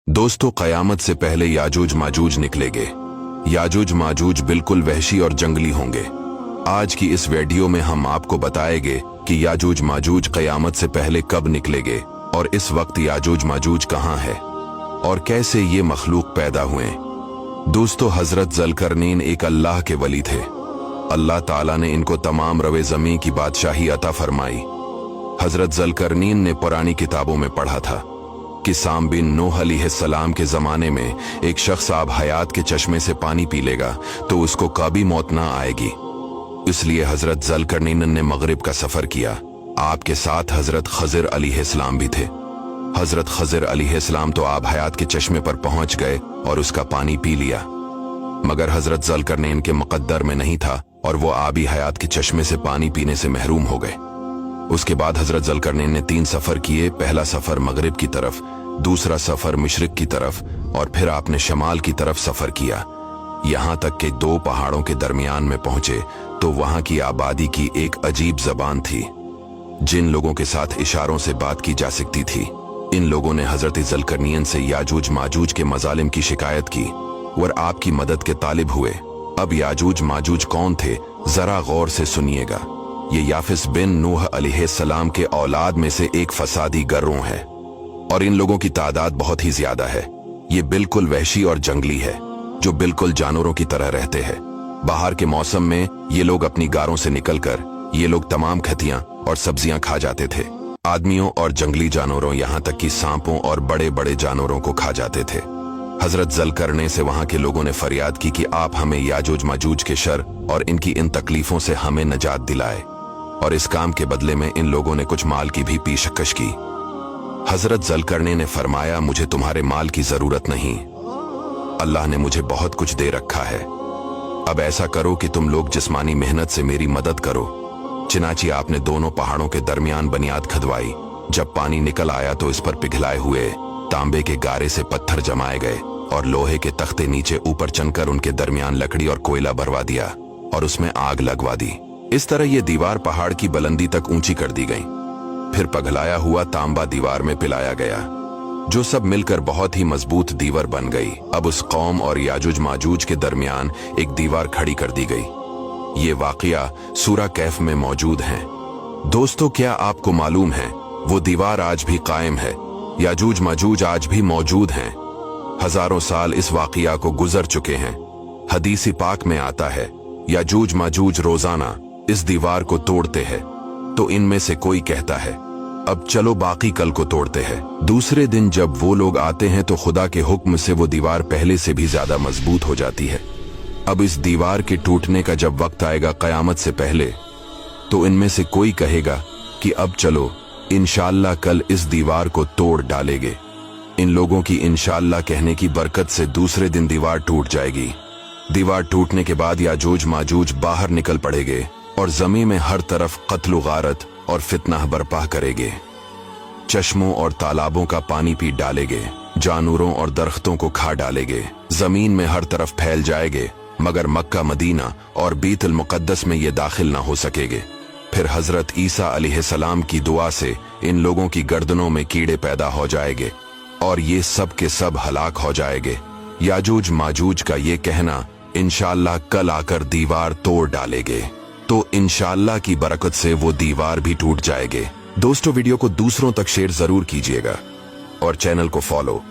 दोस्तों, कयामत से पहले याजूज माजूज निकलेंगे। याजूज माजूज बिल्कुल वहशी और जंगली होंगे। आज की इस वीडियो में हम आपको बताएंगे कि याजूज माजूज कयामत से पहले कब निकलेंगे और इस वक्त याजूज माजूज कहाँ है और कैसे ये मखलूक पैदा हुए। दोस्तों, हजरत ज़ुल्करनैन एक अल्लाह के वली थे। अल्लाह ताला ने इनको तमाम रवे ज़मीं की बादशाही अता फरमाई। हजरत ज़ुल्करनैन ने पुरानी किताबों में पढ़ा था कि साम बिन नूह अलैहिस्सलाम के ज़माने में एक शख्स आब हयात के चश्मे से पानी पी लेगा तो उसको कभी मौत ना आएगी। इसलिए हजरत ज़ुल्करनैन ने मगरिब का सफ़र किया। आपके साथ हजरत खज़िर अलैहिस्सलाम भी थे। हजरत खज़िर अलैहिस्सलाम तो आब हयात के चश्मे पर पहुंच गए और उसका पानी पी लिया, मगर हजरत ज़ुल्करनैन के मुक़द्दर में नहीं था और वो आबी हयात के चश्मे से पानी पीने से महरूम हो गए। उसके बाद हजरत ज़ुल्करनैन ने 3 सफ़र किए। पहला सफ़र मगरिब की तरफ, दूसरा सफ़र मशरिक की तरफ और फिर आपने शमाल की तरफ सफ़र किया। यहाँ तक कि 2 पहाड़ों के दरमियान में पहुंचे तो वहाँ की आबादी की एक अजीब जबान थी। जिन लोगों के साथ इशारों से बात की जा सकती थी, इन लोगों ने हजरत ज़ुल्करनैन से याजूज माजूज के मजालिम की शिकायत की और आपकी मदद के तालिब हुए। अब याजूज माजूज कौन थे, जरा गौर से सुनिएगा। ये याफिस बिन नूह अलैहिस्सलाम के औलाद में से एक फसादी गिरोह है और इन लोगों की तादाद बहुत ही ज्यादा है। ये बिल्कुल वहशी और जंगली है, जो बिल्कुल जानवरों की तरह रहते हैं। बाहर के मौसम में ये लोग अपनी गारों से निकलकर ये लोग तमाम खतियां और सब्जियां खा जाते थे। आदमियों और जंगली जानवरों, यहाँ तक कि सांपों और बड़े बड़े जानवरों को खा जाते थे। हजरत ज़ुल्करनैन से वहां के लोगों ने फरियाद की कि आप हमें याजूज माजूज के शर और इनकी इन तकलीफों से हमें निजात दिलाए, और इस काम के बदले में इन लोगों ने कुछ माल की भी पेशकश की। हजरत ज़ुल्करनैन ने फरमाया, मुझे तुम्हारे माल की जरूरत नहीं, अल्लाह ने मुझे बहुत कुछ दे रखा है। अब ऐसा करो कि तुम लोग जिस्मानी मेहनत से मेरी मदद करो। चिनाची आपने दोनों पहाड़ों के दरमियान बुनियाद खदवाई। जब पानी निकल आया तो इस पर पिघलाए हुए तांबे के गारे से पत्थर जमाए गए और लोहे के तख्ते नीचे ऊपर चनकर उनके दरमियान लकड़ी और कोयला भरवा दिया और उसमें आग लगवा दी। इस तरह ये दीवार पहाड़ की बुलंदी तक ऊंची कर दी गई। फिर पिघलाया हुआ तांबा दीवार में पिलाया गया, जो सब मिलकर बहुत ही मजबूत दीवार बन गई। अब उस कौम और याजूज माजूज के दरमियान एक दीवार खड़ी कर दी गई। ये वाकया सूरा कैफ में मौजूद है। दोस्तों, क्या आपको मालूम है वो दीवार आज भी कायम है। याजूज माजूज आज भी मौजूद हैं। हजारों साल इस वाकया को गुजर चुके हैं। हदीस पाक में आता है, याजूज माजूज रोजाना इस दीवार को तोड़ते हैं, तो इनमें से कोई कहता है अब चलो बाकी कल को तोड़ते हैं। दूसरे दिन जब वो लोग आते हैं तो खुदा के हुक्म से वो दीवार पहले से भी ज्यादा मजबूत हो जाती है। अब इस दीवार के टूटने का जब वक्त आएगा कयामत से पहले, तो इनमें से कोई कहेगा कि अब चलो इंशाअल्लाह कल इस दीवार को तोड़ डालेंगे। इन लोगों की इंशाअल्लाह कहने की बरकत से दूसरे दिन दीवार टूट जाएगी। दीवार टूटने के बाद याजूज माजूज बाहर निकल पड़ेंगे और जमीन में हर तरफ कत्ल गारत और फितना बर्पा करेंगे। चश्मों और तालाबों का पानी पी डालेंगे, जानवरों और दरख्तों को खा डालेंगे, जमीन में हर तरफ फैल जाएंगे, मगर मक्का, मदीना और बीतुल मुकद्दस में ये दाखिल ना हो सकेंगे। फिर हजरत ईसा अलैहिस्सलाम की दुआ से इन लोगों की गर्दनों में कीड़े पैदा हो जाएंगे और ये सब के सब हलाक हो जाएंगे। याजूज माजूज का ये कहना इंशाअल्लाह कल आकर दीवार तोड़ डालेंगे, तो इंशाअल्लाह की बरकत से वो दीवार भी टूट जाएंगे। दोस्तों, वीडियो को दूसरों तक शेयर जरूर कीजिएगा और चैनल को फॉलो